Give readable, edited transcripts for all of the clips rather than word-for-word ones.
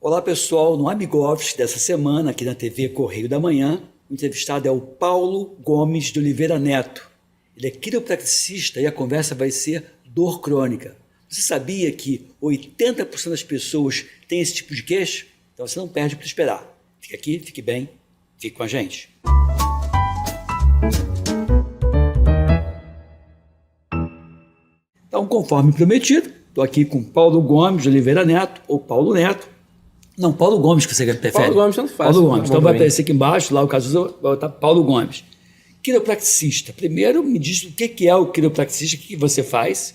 Olá pessoal, no Amigo Office dessa semana, aqui na TV Correio da Manhã, o entrevistado é o Paulo Gomes de Oliveira Neto. Ele é quiropraxista e a conversa vai ser dor crônica. Você sabia que 80% das pessoas têm esse tipo de queixo? Então você não perde para esperar. Fique aqui, fique bem, fique com a gente. Então, conforme prometido, estou aqui com Paulo Gomes de Oliveira Neto, ou Paulo Neto. Não, Paulo Gomes que você prefere. Paulo Gomes tanto faz. Paulo Gomes. Então vai aparecer aqui embaixo, lá o caso vai botar Paulo Gomes. Quiropraxista. Primeiro me diz o que é o quiropraxista, o que você faz.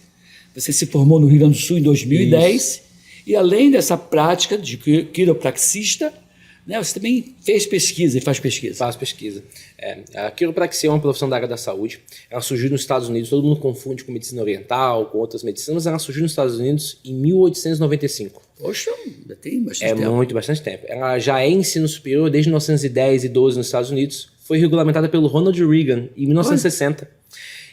Você se formou no Rio Grande do Sul em 2010. Isso. E além dessa prática de quiropraxista, né, você também fez pesquisa e faz pesquisa. Faço pesquisa. A quiropraxia é uma profissão da área da saúde. Ela surgiu nos Estados Unidos, todo mundo confunde com medicina oriental, com outras medicinas, mas ela surgiu nos Estados Unidos em 1895. Poxa, já tem bastante tempo. Bastante tempo. Ela já é ensino superior desde 1910 e 12 nos Estados Unidos. Foi regulamentada pelo Ronald Reagan em 1960.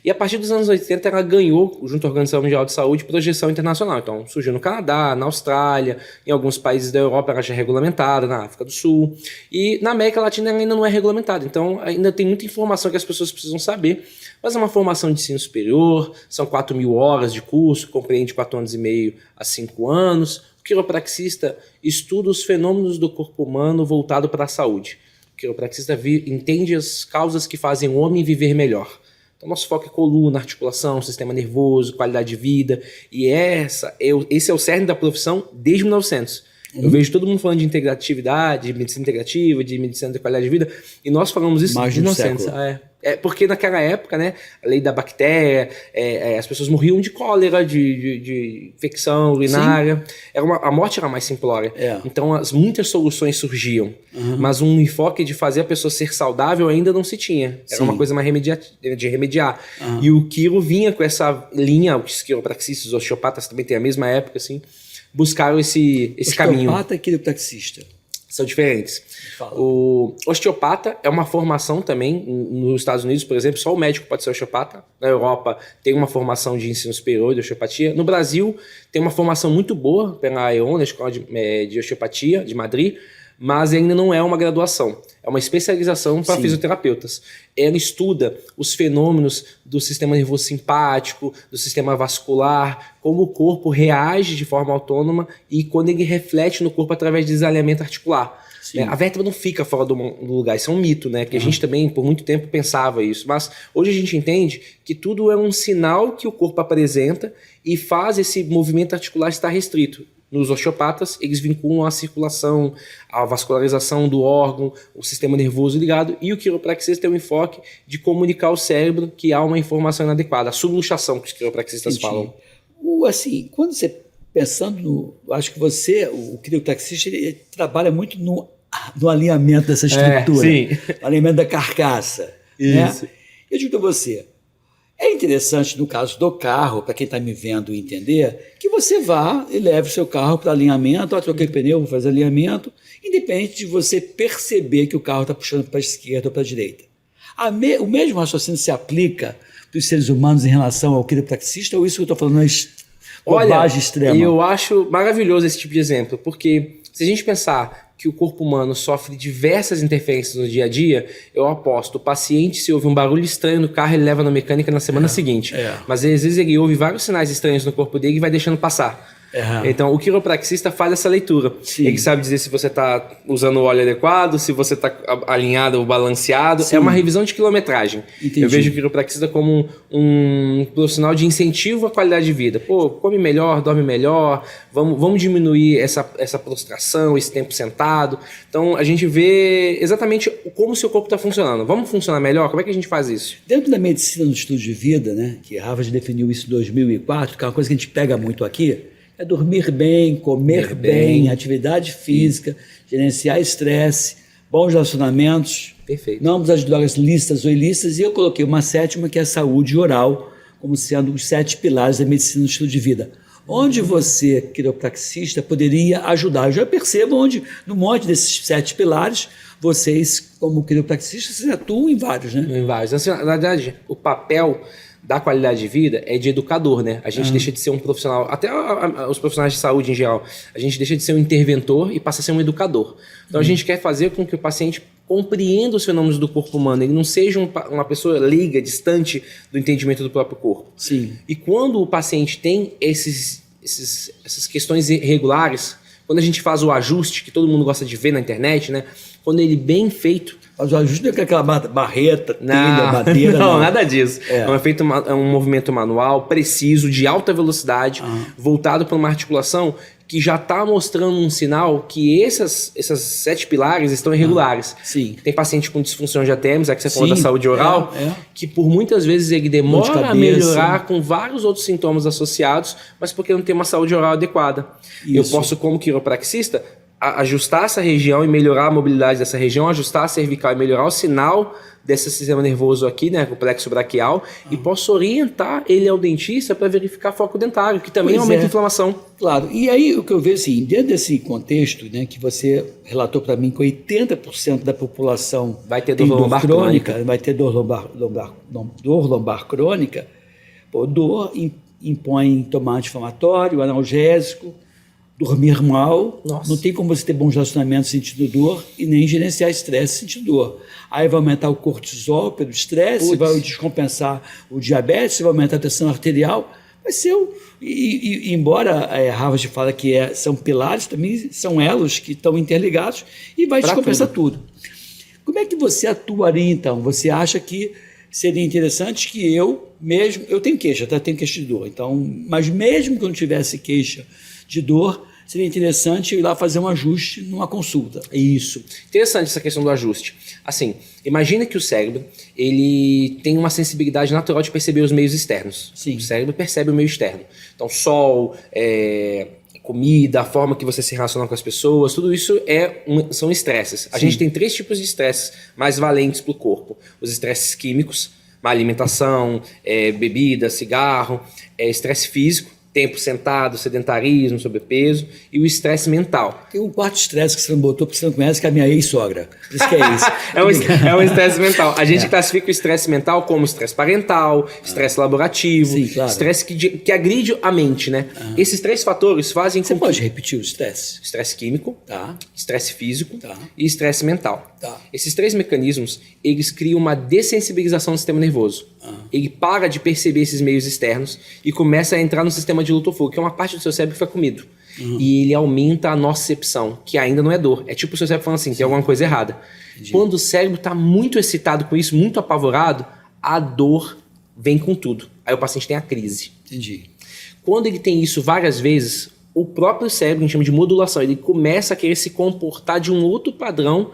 E a partir dos anos 80 ela ganhou, junto à Organização Mundial de Saúde, projeção internacional. Então surgiu no Canadá, na Austrália, em alguns países da Europa ela já é regulamentada, na África do Sul. E na América Latina ela ainda não é regulamentada. Então ainda tem muita informação que as pessoas precisam saber. Mas é uma formação de ensino superior, são 4.000 horas de curso, compreende 4 anos e meio a 5 anos. O quiropraxista estuda os fenômenos do corpo humano voltado para a saúde. O quiropraxista entende as causas que fazem o homem viver melhor. Então, nosso foco é coluna, articulação, sistema nervoso, qualidade de vida. E esse é o cerne da profissão desde 1900. Eu vejo todo mundo falando de integratividade, de medicina integrativa, de medicina de qualidade de vida, e nós falamos isso desde 1900. Porque naquela época, né, a lei da bactéria, as pessoas morriam de cólera, de infecção urinária. A morte era mais simplória. Então, muitas soluções surgiam, mas um enfoque de fazer a pessoa ser saudável ainda não se tinha. Era uma coisa mais de remediar. E o quiro vinha com essa linha, os quiropraxistas, os osteopatas também têm a mesma época, assim, buscaram esse caminho. Osteopata e quiropraxista são diferentes. O osteopata é uma formação também, nos Estados Unidos, por exemplo, só o médico pode ser osteopata. Na Europa tem uma formação de ensino superior de osteopatia. No Brasil tem uma formação muito boa pela EON, na Escola de Osteopatia de Madrid, mas ainda não é uma graduação. É uma especialização para fisioterapeutas. Ela estuda os fenômenos do sistema nervoso simpático, do sistema vascular, como o corpo reage de forma autônoma e quando ele reflete no corpo através de desalinhamento articular. A vértebra não fica fora do lugar, isso é um mito, né? Que a gente também, por muito tempo, pensava isso. Mas hoje a gente entende que tudo é um sinal que o corpo apresenta e faz esse movimento articular estar restrito. Nos osteopatas, eles vinculam a circulação, a vascularização do órgão, o sistema nervoso ligado, e o quiropraxista tem um enfoque de comunicar ao cérebro que há uma informação inadequada, a subluxação que os quiropraxistas falam. Assim, quando você pensando acho que o quiropraxista, ele trabalha muito no alinhamento dessa estrutura, no alinhamento da carcaça. Isso. Né? Eu digo para você, é interessante, no caso do carro, para quem está me vendo entender, que você vá e leve o seu carro para alinhamento, troquei pneu, vou fazer alinhamento, independente de você perceber que o carro está puxando para a esquerda ou para a direita. O mesmo raciocínio se aplica para os seres humanos em relação ao quiropraxista, ou isso que eu estou falando é bobagem extrema? Eu acho maravilhoso esse tipo de exemplo, porque se a gente pensar que o corpo humano sofre diversas interferências no dia a dia, eu aposto, o paciente, se ouve um barulho estranho no carro, ele leva na mecânica na semana seguinte. Mas às vezes ele ouve vários sinais estranhos no corpo dele e vai deixando passar. Então o quiropraxista faz essa leitura. Ele sabe dizer se você está usando o óleo adequado, se você está alinhado ou balanceado. É uma revisão de quilometragem. Entendi. Eu vejo o quiropraxista como um profissional de incentivo à qualidade de vida. Come melhor, dorme melhor, vamos diminuir essa prostração, esse tempo sentado. Então a gente vê exatamente como o seu corpo está funcionando. Vamos funcionar melhor? Como é que a gente faz isso? Dentro da medicina do estilo de vida, né, que Harvard definiu isso em 2004, que é uma coisa que a gente pega muito aqui, é dormir bem, comer bem, atividade física, gerenciar estresse, bons relacionamentos, não abusar de drogas lícitas ou ilícitas, e eu coloquei uma sétima que é a saúde oral, como sendo os 7 pilares da medicina do estilo de vida. Onde você, quiropraxista, poderia ajudar? Eu já percebo onde, no monte desses 7 pilares, vocês, como quiropraxistas, vocês atuam em vários, né? Em vários. Assim, na verdade, o papel da qualidade de vida é de educador, né? A gente deixa de ser um profissional, até os profissionais de saúde em geral, a gente deixa de ser um interventor e passa a ser um educador. Então a gente quer fazer com que o paciente compreenda os fenômenos do corpo humano, ele não seja uma pessoa leiga, distante do entendimento do próprio corpo. Sim. E quando o paciente tem essas questões irregulares, quando a gente faz o ajuste, que todo mundo gosta de ver na internet, né? Quando ele bem feito... Mas o ajuste não é aquela barreta, telha, madeira, não, nada disso. É um movimento manual, preciso, de alta velocidade, voltado para uma articulação que já está mostrando um sinal que essas 7 pilares estão irregulares. Sim. Tem paciente com disfunção de ATMs, que você falou da saúde oral, que por muitas vezes ele demora a melhorar com vários outros sintomas associados, mas porque não tem uma saúde oral adequada. Isso. Eu posso, como quiropraxista, ajustar essa região e melhorar a mobilidade dessa região, ajustar a cervical e melhorar o sinal desse sistema nervoso aqui, né, o plexo braquial, e posso orientar ele ao dentista para verificar foco dentário, que também aumenta a inflamação. Claro, e aí o que eu vejo assim, dentro desse contexto, né, que você relatou para mim que 80% da população vai ter dor lombar crônica, vai ter dor lombar crônica, dor impõe tomar anti-inflamatório, analgésico, dormir mal, não tem como você ter bons relacionamentos sentindo dor e nem gerenciar estresse sentindo dor. Aí vai aumentar o cortisol pelo estresse, vai descompensar o diabetes, vai aumentar a pressão arterial, vai ser embora Harvard fala que são pilares, também são elos que estão interligados e vai descompensar tudo. Como é que você atuaria então? Você acha que seria interessante que eu tenho queixa, tá? Tenho queixa de dor, então, mas mesmo que eu não tivesse queixa de dor, seria interessante eu ir lá fazer um ajuste numa consulta. Isso. Interessante essa questão do ajuste. Assim, imagina que o cérebro ele tem uma sensibilidade natural de perceber os meios externos. Sim. O cérebro percebe o meio externo. Então, sol, comida, a forma que você se relaciona com as pessoas, tudo isso são estresses. A gente tem 3 tipos de estresses mais valentes para o corpo. Os estresses químicos, má alimentação, bebida, cigarro, estresse físico, tempo sentado, sedentarismo, sobrepeso, e o estresse mental. Tem um quarto estresse que você não botou porque você não conhece, que é a minha ex-sogra. Por isso que é isso. É um estresse mental. A gente classifica o estresse mental como estresse parental, estresse laborativo, estresse que agride a mente, né? Esses 3 fatores fazem com que... Você pode repetir o estresse? Estresse químico, estresse físico e estresse mental. Esses 3 mecanismos, eles criam uma dessensibilização do sistema nervoso. Ele para de perceber esses meios externos e começa a entrar no sistema de luto ou fuga, que é uma parte do seu cérebro que foi comido. E ele aumenta a nocicepção, que ainda não é dor. É tipo o seu cérebro falando assim, tem alguma coisa errada. Entendi. Quando o cérebro está muito excitado com isso, muito apavorado, a dor vem com tudo. Aí o paciente tem a crise. Entendi. Quando ele tem isso várias vezes, o próprio cérebro, a gente chama de modulação, ele começa a querer se comportar de um outro padrão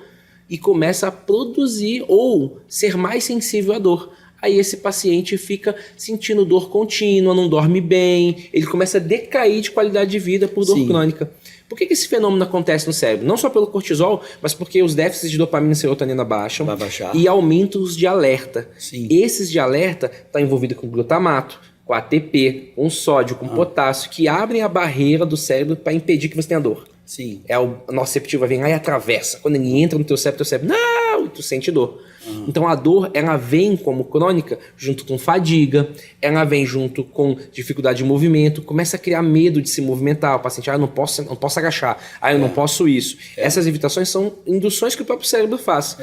e começa a produzir ou ser mais sensível à dor. Aí esse paciente fica sentindo dor contínua, não dorme bem, ele começa a decair de qualidade de vida por dor crônica. Por que esse fenômeno acontece no cérebro? Não só pelo cortisol, mas porque os déficits de dopamina e serotonina baixam e aumentam os de alerta. Esses de alerta estão envolvidos com glutamato, com ATP, com sódio, com potássio, que abrem a barreira do cérebro para impedir que você tenha dor. Sim. A nociceptiva vem lá e atravessa. Quando ele entra no teu cérebro, não, tu sente dor. Então a dor, ela vem como crônica junto com fadiga, ela vem junto com dificuldade de movimento, começa a criar medo de se movimentar. O paciente, eu não posso agachar, eu não posso isso. Essas evitações são induções que o próprio cérebro faz.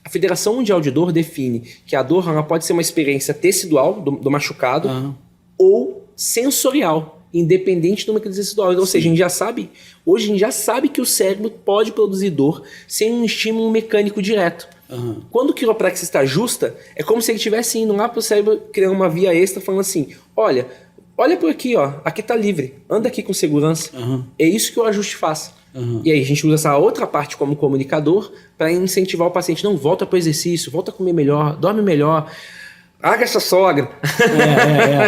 A Federação Mundial de Dor define que a dor ela pode ser uma experiência tecidual do machucado ou sensorial, independente do mecanismo tecidual. Ou seja, hoje a gente já sabe que o cérebro pode produzir dor sem um estímulo mecânico direto. Quando o quiropraxista ajusta, é como se ele estivesse indo lá para o cérebro, criando uma via extra, falando assim, olha por aqui, aqui tá livre, anda aqui com segurança. É isso que o ajuste faz. E aí a gente usa essa outra parte como comunicador para incentivar o paciente, não, volta para o exercício, volta a comer melhor, dorme melhor, agacha a sogra.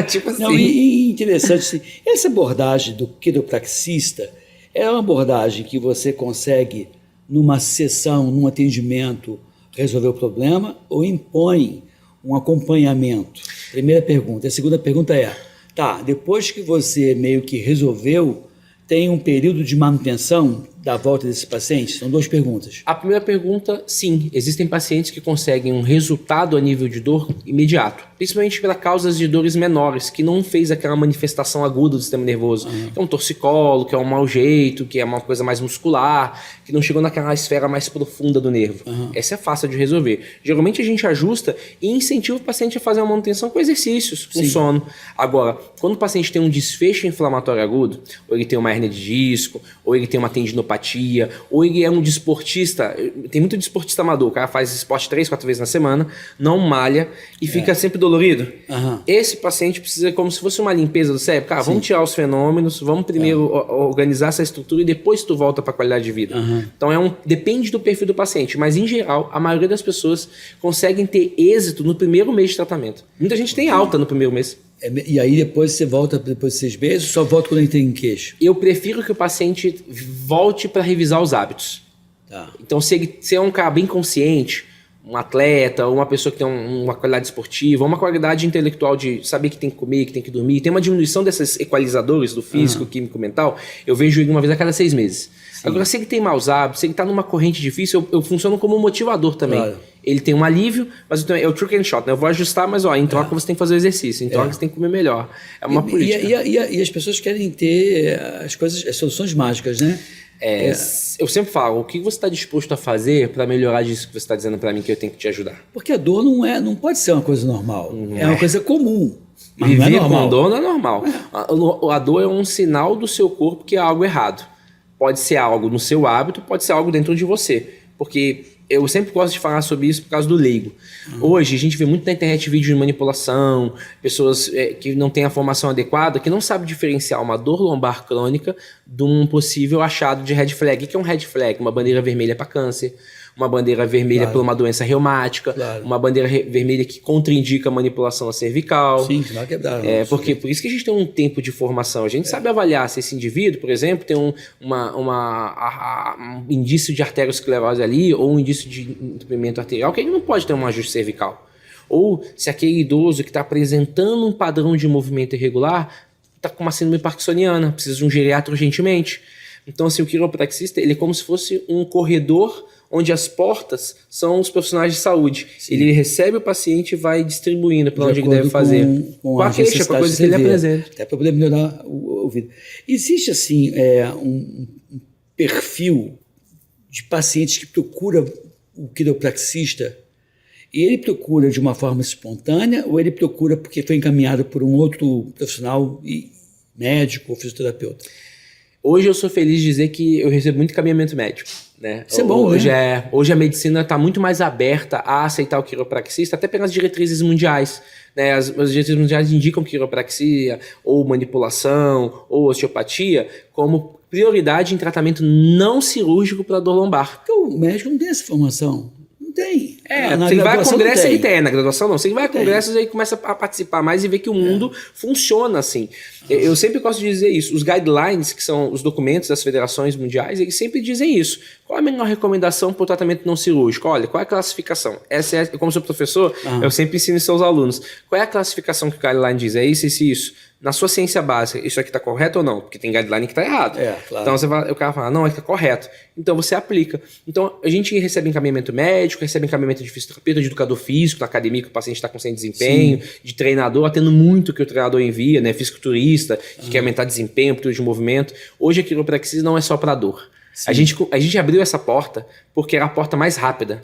Tipo assim. Não, e interessante, assim, essa abordagem do quiropraxista é uma abordagem que você consegue, numa sessão, num atendimento, resolver o problema ou impõe um acompanhamento? Primeira pergunta. A segunda pergunta é, depois que você meio que resolveu, tem um período de manutenção dar a volta desse paciente? São duas perguntas. A primeira pergunta, sim, existem pacientes que conseguem um resultado a nível de dor imediato, principalmente para causas de dores menores, que não fez aquela manifestação aguda do sistema nervoso, que é um torcicolo, que é um mau jeito, que é uma coisa mais muscular, que não chegou naquela esfera mais profunda do nervo. Essa é fácil de resolver. Geralmente a gente ajusta e incentiva o paciente a fazer uma manutenção com exercícios, com sono. Agora, quando o paciente tem um desfecho inflamatório agudo, ou ele tem uma hérnia de disco, ou ele tem uma tendinopatia, ou ele é um desportista, tem muito desportista amador, o cara faz esporte 3, 4 vezes na semana, não malha e fica sempre dolorido. Esse paciente precisa, como se fosse uma limpeza do cérebro, cara, vamos tirar os fenômenos, vamos primeiro organizar essa estrutura e depois tu volta para a qualidade de vida. Então depende do perfil do paciente, mas em geral, a maioria das pessoas conseguem ter êxito no primeiro mês de tratamento. Muita gente tem alta no primeiro mês. E aí depois você volta depois de 6 meses ou só volta quando ele tem queixo? Eu prefiro que o paciente volte para revisar os hábitos. Então, se é um cara bem consciente, um atleta, ou uma pessoa que tem uma qualidade esportiva, uma qualidade intelectual de saber que tem que comer, que tem que dormir, tem uma diminuição desses equalizadores do físico, químico, mental, eu vejo ele uma vez a cada 6 meses. Agora, se ele tem maus hábitos, se ele está numa corrente difícil, eu funciono como um motivador também. Ele tem um alívio, mas é o trick and shot, né? Eu vou ajustar, mas em troca você tem que fazer o exercício, em troca você tem que comer melhor. É uma política. E as pessoas querem ter as soluções mágicas, né? Eu sempre falo, o que você está disposto a fazer para melhorar disso que você está dizendo para mim que eu tenho que te ajudar? Porque a dor não pode ser uma coisa normal, é uma coisa comum. Mas viver não é normal. com dor não é normal. A dor é um sinal do seu corpo que há algo errado. Pode ser algo no seu hábito, pode ser algo dentro de você. Porque eu sempre gosto de falar sobre isso por causa do leigo. Hoje, a gente vê muito na internet vídeo de manipulação, pessoas que não têm a formação adequada, que não sabem diferenciar uma dor lombar crônica de um possível achado de red flag. O que é um red flag? Uma bandeira vermelha para câncer, uma bandeira vermelha por uma doença reumática, uma bandeira vermelha que contraindica a manipulação na cervical. Sim, que vai quebrar. Porque por isso que a gente tem um tempo de formação. A gente sabe avaliar se esse indivíduo, por exemplo, tem um indício de arteriosclerose ali ou um indício de entupimento arterial, que ele não pode ter um ajuste cervical. Ou se aquele idoso que está apresentando um padrão de movimento irregular está com uma síndrome parkinsoniana, precisa de um geriatra urgentemente. Então, assim, o quiropraxista ele é como se fosse um corredor onde as portas são os profissionais de saúde. Ele recebe o paciente e vai distribuindo para onde ele deve fazer. Com a queixa, para a coisa que ele apresenta. Até para poder melhorar o ouvido. Existe, assim, um perfil de pacientes que procura o quiropraxista e ele procura de uma forma espontânea ou ele procura porque foi encaminhado por um outro profissional, médico ou fisioterapeuta? Hoje eu sou feliz de dizer que eu recebo muito encaminhamento médico. Né? Isso é bom, hoje a medicina está muito mais aberta a aceitar o quiropraxista, até pelas diretrizes mundiais. Né? As diretrizes mundiais indicam quiropraxia, ou manipulação, ou osteopatia, como prioridade em tratamento não cirúrgico para dor lombar. Porque o médico não tem essa formação. Não tem. Você vai a congresso ele tem, na graduação não. Você vai a congressos e começa a participar mais e ver que o mundo funciona assim. Eu sempre gosto de dizer isso. Os guidelines, que são os documentos das federações mundiais, eles sempre dizem isso. Qual a melhor recomendação para o tratamento não cirúrgico? Olha, qual é a classificação? Como sou professor, eu sempre ensino isso aos alunos. Qual é a classificação que o guideline diz? É isso, isso e isso. Na sua ciência básica, isso aqui está correto ou não? Porque tem guideline que está errado. Claro. Então o cara fala, não, é que está correto. Então você aplica. Então a gente recebe encaminhamento médico, recebe encaminhamento de fisioterapeuta, de educador físico, na academia que o paciente está com sem desempenho, de treinador, atendo muito que o treinador envia, né? Fisiculturista, que quer aumentar desempenho, amplitude de movimento. Hoje a quiropraxia não é só para dor. A gente abriu essa porta porque era a porta mais rápida.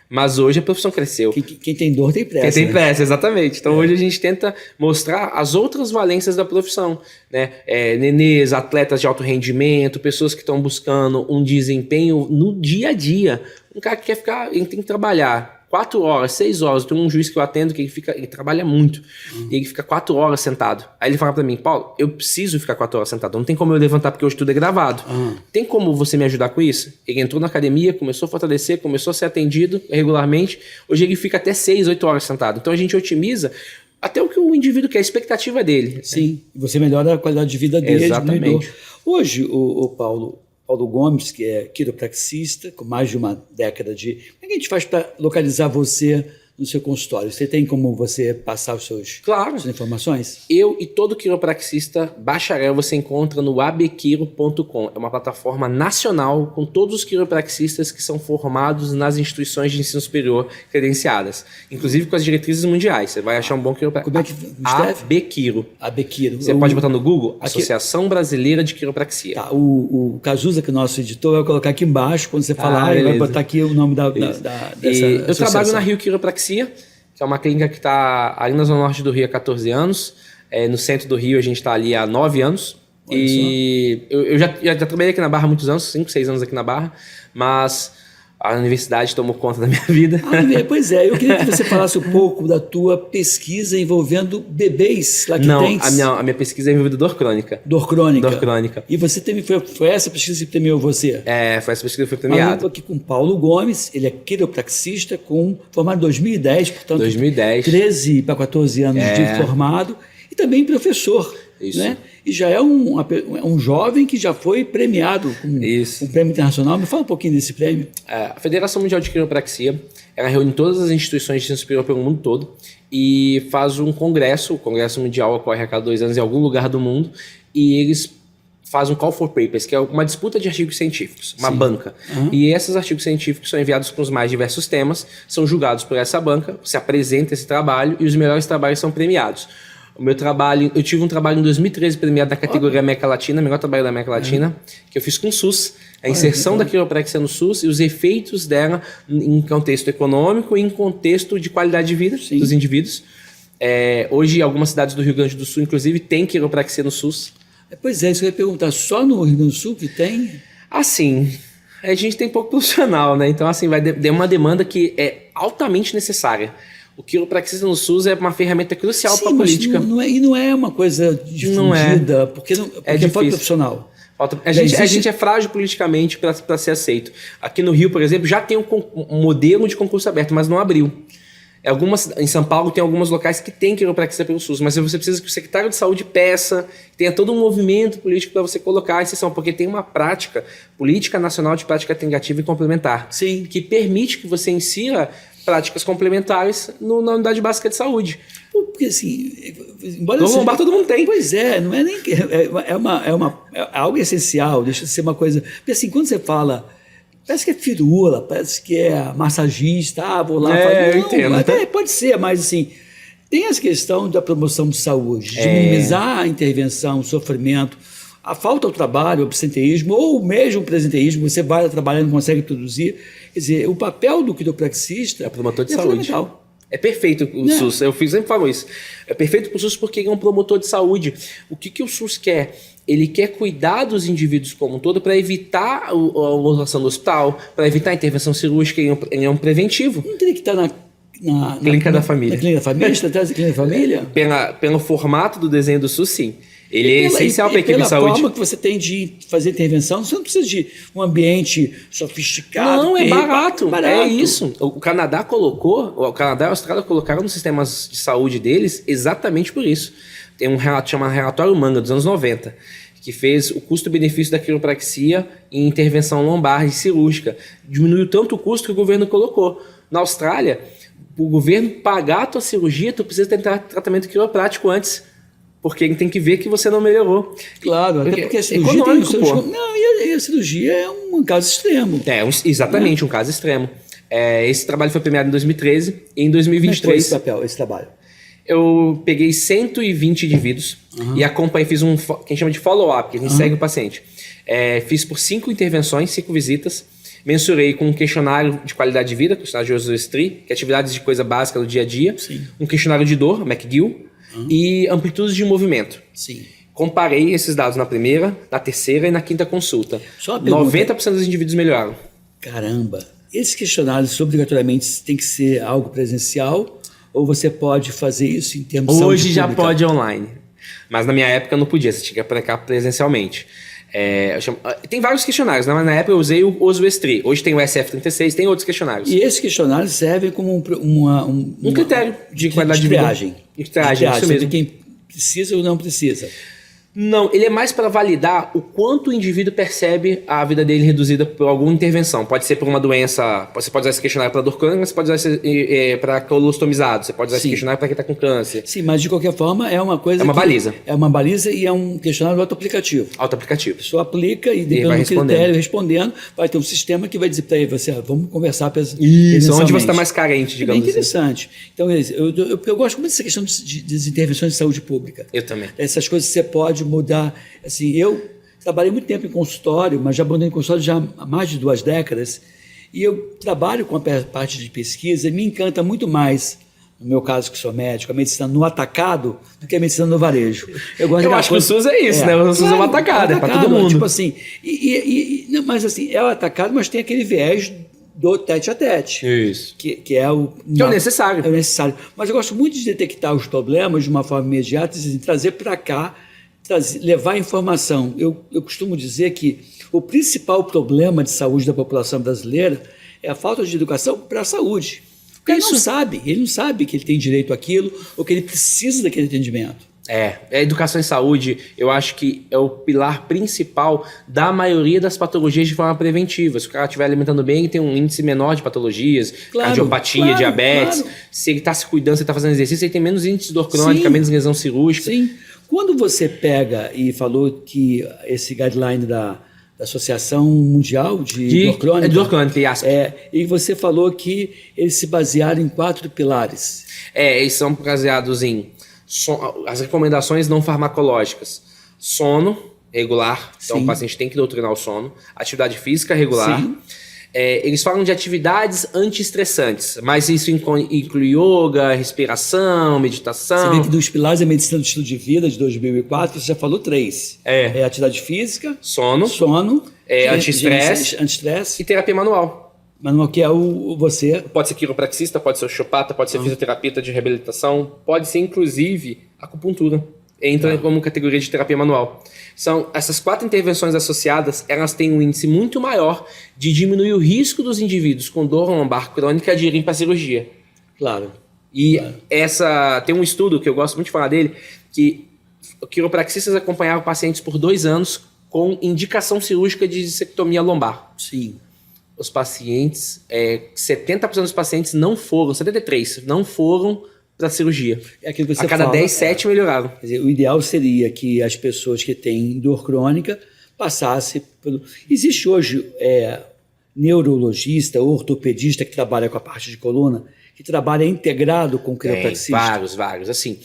Mas hoje a profissão cresceu. Quem tem dor tem pressa. Quem tem pressa, exatamente. Então hoje a gente tenta mostrar as outras valências da profissão. Né? Nenês, atletas de alto rendimento, pessoas que estão buscando um desempenho no dia a dia. Um cara que quer ficar, ele tem que trabalhar 4 horas, 6 horas. Tem um juiz que eu atendo que ele trabalha muito. E ele fica 4 horas sentado. Aí ele fala pra mim, Paulo, eu preciso ficar 4 horas sentado. Não tem como eu levantar porque hoje tudo é gravado. Tem como você me ajudar com isso? Ele entrou na academia, começou a fortalecer, começou a ser atendido regularmente. Hoje ele fica até 6, 8 horas sentado. Então a gente otimiza até o que o indivíduo quer, a expectativa dele. Sim, e você melhora a qualidade de vida dele. Exatamente. Hoje, o Paulo Gomes, que é quiropraxista, com mais de uma década de... Como é que a gente faz para localizar você no seu consultório? Você tem como você passar Claro. suas informações? Eu e todo quiropraxista bacharel você encontra no abquiro.com. É uma plataforma nacional com todos os quiropraxistas que são formados nas instituições de ensino superior credenciadas, inclusive com as diretrizes mundiais. Você vai achar um bom quiropraxista. Como é que escreve? abquiro. Abquiro. Você pode botar no Google Associação Brasileira de Quiropraxia. Tá, o Cazuza, que é o nosso editor, vai colocar aqui embaixo, quando você falar, ele vai botar aqui o nome dessa eu trabalho na Rio Quiropraxia, que é uma clínica que está ali na Zona Norte do Rio há 14 anos. No centro do Rio a gente está ali há 9 anos. Olha e eu já trabalhei aqui na Barra há muitos anos, 5, 6 anos aqui na Barra, mas a universidade tomou conta da minha vida. Pois é, eu queria que você falasse um pouco da tua pesquisa envolvendo bebês lactentes. Não, a minha pesquisa é envolvida dor crônica. Dor crônica. Dor crônica. E você foi essa pesquisa que premiou você? Foi essa pesquisa que foi premiada. Estou aqui com Paulo Gomes, ele é quiropraxista, formado em 2010, portanto, 2010. 13 para 14 anos de formado, e também professor. Isso. Né? E já é um jovem que já foi premiado com um prêmio internacional. Me fala um pouquinho desse prêmio. A Federação Mundial de Quiropraxia, ela reúne todas as instituições de ensino superior pelo mundo todo e faz um congresso. O Congresso Mundial ocorre a cada 2 anos em algum lugar do mundo e eles fazem um call for papers, que é uma disputa de artigos científicos, uma banca. E esses artigos científicos são enviados com os mais diversos temas, são julgados por essa banca, se apresenta esse trabalho e os melhores trabalhos são premiados. O meu trabalho, eu tive um trabalho em 2013 premiado na categoria América Latina, melhor trabalho da América Latina, que eu fiz com o SUS, a inserção da quiropraxia no SUS e os efeitos dela em contexto econômico e em contexto de qualidade de vida dos indivíduos. Hoje, algumas cidades do Rio Grande do Sul, inclusive, tem quiropraxia no SUS. Pois é, isso que eu ia perguntar, só no Rio Grande do Sul que tem? Assim, a gente tem pouco profissional, né? Então, assim, vai ter uma demanda que é altamente necessária. O quiropraxista no SUS é uma ferramenta crucial para a política. Não é uma coisa difundida, porque falta profissional. A gente é frágil politicamente para ser aceito. Aqui no Rio, por exemplo, já tem um modelo de concurso aberto, mas não abriu. Em São Paulo tem alguns locais que tem quiropraxia pelo SUS, mas você precisa que o secretário de saúde peça, tenha todo um movimento político para você colocar a exceção, porque tem uma prática política nacional de prática integrativa e complementar, que permite que você insira práticas complementares na unidade básica de saúde. Porque assim, embora lombar todo mundo tem. Pois é, não é nem que é algo essencial, deixa de ser uma coisa. Porque assim, quando você fala, parece que é firula, parece que é massagista, vou lá fazer. Eu entendo. Até pode ser, mas assim, tem essa questão da promoção de saúde, de minimizar a intervenção, o sofrimento, a falta ao trabalho, o absenteísmo, ou mesmo o presenteísmo, você vai trabalhando, consegue produzir. Quer dizer, o papel do quiropraxista é promotor de saúde. Fundamental. É perfeito o SUS, eu sempre falo isso. É perfeito para o SUS porque ele é um promotor de saúde. O que o SUS quer? Ele quer cuidar dos indivíduos como um todo para evitar a lotação do hospital, para evitar a intervenção cirúrgica, ele é um preventivo. Não teria que estar na Clínica da Família. Na Clínica da Família? Está atrás da Clínica da Família? Pelo formato do desenho do SUS, sim. Ele é essencial para a equipe de saúde. Pela forma que você tem de fazer intervenção, você não precisa de um ambiente sofisticado. Não, é barato. É isso. O Canadá e a Austrália colocaram nos sistemas de saúde deles exatamente por isso. Tem um relato chamado Relatório Manga, dos anos 90, que fez o custo-benefício da quiropraxia em intervenção lombar e cirúrgica. Diminuiu tanto o custo que o governo colocou. Na Austrália, o governo pagar a tua cirurgia, tu precisa tentar tratamento quiroprático antes. Porque ele tem que ver que você não melhorou. Claro, até porque a cirurgia e a cirurgia é um caso extremo. Exatamente, um caso extremo. Esse trabalho foi premiado em 2013 e em 2023... Como é que foi esse trabalho? Eu peguei 120 indivíduos e acompanhei, fiz que a gente chama de follow-up, que a gente segue o paciente. Fiz por 5 intervenções, 5 visitas, mensurei com um questionário de qualidade de vida, questionário de Oswestry, que é atividades de coisa básica do dia a dia, um questionário de dor, McGill, e amplitude de movimento. Comparei esses dados na primeira, na terceira e na quinta consulta. 90% dos indivíduos melhoraram. Caramba! Esses questionários obrigatoriamente tem que ser algo presencial ou você pode fazer isso em termos de saúde Hoje já pública? pode online, mas na minha época não podia, você tinha que aplicar presencialmente. Tem vários questionários, né? Mas na época eu usei o Oswestry. Hoje tem o SF36, tem outros questionários. E esses questionários servem como um critério de qualidade de triagem. De triagem, isso mesmo. De quem precisa ou não precisa. Não, ele é mais para validar o quanto o indivíduo percebe a vida dele reduzida por alguma intervenção. Pode ser por uma doença, você pode usar esse questionário para dor crônica, você pode usar esse para colostomizado, você pode usar esse questionário para quem está com câncer. Sim, mas de qualquer forma é uma coisa. É uma baliza. É uma baliza e é um questionário auto-aplicativo. Auto-aplicativo. A pessoa aplica e dependendo do critério respondendo, vai ter um sistema que vai dizer para você, vamos conversar isso, onde você está mais carente, digamos assim. É interessante. Então, eu gosto muito dessa questão das intervenções de saúde pública. Eu também. Essas coisas você pode mudar. Assim, eu trabalhei muito tempo em consultório, mas já abandonei consultório já há mais de 2 décadas, e eu trabalho com a parte de pesquisa e me encanta muito mais, no meu caso que sou médico, a medicina no atacado do que a medicina no varejo. Eu acho que o SUS é isso, né? O SUS é um atacado, é para todo mundo. Tipo assim, mas assim, é o atacado, mas tem aquele viés do tete-a-tete. Isso. Que é o... Que é o necessário. É o necessário. Mas eu gosto muito de detectar os problemas de uma forma imediata e trazer para cá, levar informação. Eu costumo dizer que o principal problema de saúde da população brasileira é a falta de educação para a saúde. Porque ele não sabe que ele tem direito àquilo ou que ele precisa daquele atendimento. A educação em saúde, eu acho que é o pilar principal da maioria das patologias de forma preventiva. Se o cara estiver alimentando bem, ele tem um índice menor de patologias, cardiopatia, diabetes. Se ele está se cuidando, se ele está fazendo exercício, ele tem menos índice de dor crônica, menos lesão cirúrgica. Sim. Quando você pega e falou que esse guideline da Associação Mundial de Dor Crônica... dor crônica, e você falou que eles se basearam em 4 pilares. Eles são baseados em as recomendações não farmacológicas. Sono regular, então o paciente tem que doutrinar o sono. Atividade física regular. Sim. Eles falam de atividades antiestressantes, mas isso inclui yoga, respiração, meditação. Você vê que dos pilares da medicina do estilo de vida de 2004, você já falou 3. Atividade física, sono, anti-estresse e terapia manual. Manual que é você... Pode ser quiropraxista, pode ser osteopata, pode ser fisioterapeuta de reabilitação, pode ser inclusive acupuntura. Entra como categoria de terapia manual. São essas 4 intervenções associadas, elas têm um índice muito maior de diminuir o risco dos indivíduos com dor lombar crônica de irem para a cirurgia. Claro. E tem um estudo que eu gosto muito de falar dele, que quiropraxistas acompanhavam pacientes por 2 anos com indicação cirúrgica de disectomia lombar. Sim. Os pacientes, 70% dos pacientes não foram, 73% não foram para a cirurgia. É aquilo que você a cada fala, 10, 7 melhoraram. Quer dizer, o ideal seria que as pessoas que têm dor crônica passassem pelo... Existe hoje neurologista, ortopedista que trabalha com a parte de coluna, que trabalha integrado com o quiropraxista. Vários. Assim,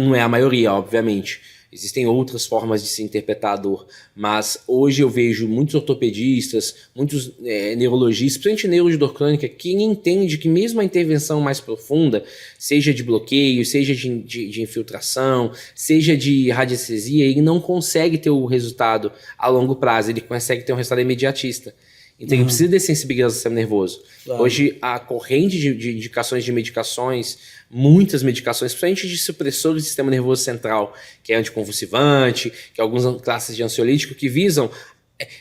não é a maioria, obviamente. Existem outras formas de se interpretar a dor, mas hoje eu vejo muitos ortopedistas, muitos neurologistas, principalmente neuro de dor crônica, que entende que mesmo a intervenção mais profunda, seja de bloqueio, seja de infiltração, seja de radiestesia, ele não consegue ter o resultado a longo prazo, ele consegue ter um resultado imediatista. Então ele precisa dessensibilizar o sistema nervoso. Claro. Hoje a corrente de indicações de medicações, muitas medicações, principalmente de supressores do sistema nervoso central, que é anticonvulsivante, que é algumas classes de ansiolítico, que visam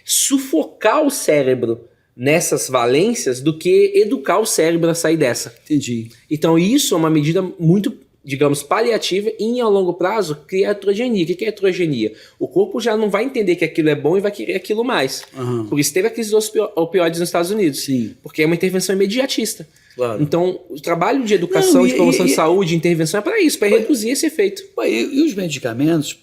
sufocar o cérebro nessas valências do que educar o cérebro a sair dessa. Entendi. Então isso é uma medida muito, digamos, paliativa e, a longo prazo, cria heterogenia. O que é heterogenia? O corpo já não vai entender que aquilo é bom e vai querer aquilo mais. Por isso teve a crise dos opioides nos Estados Unidos. Sim. Porque é uma intervenção imediatista. Claro. então, o trabalho de educação, de promoção de saúde, de intervenção é para isso, para reduzir esse efeito. E os medicamentos,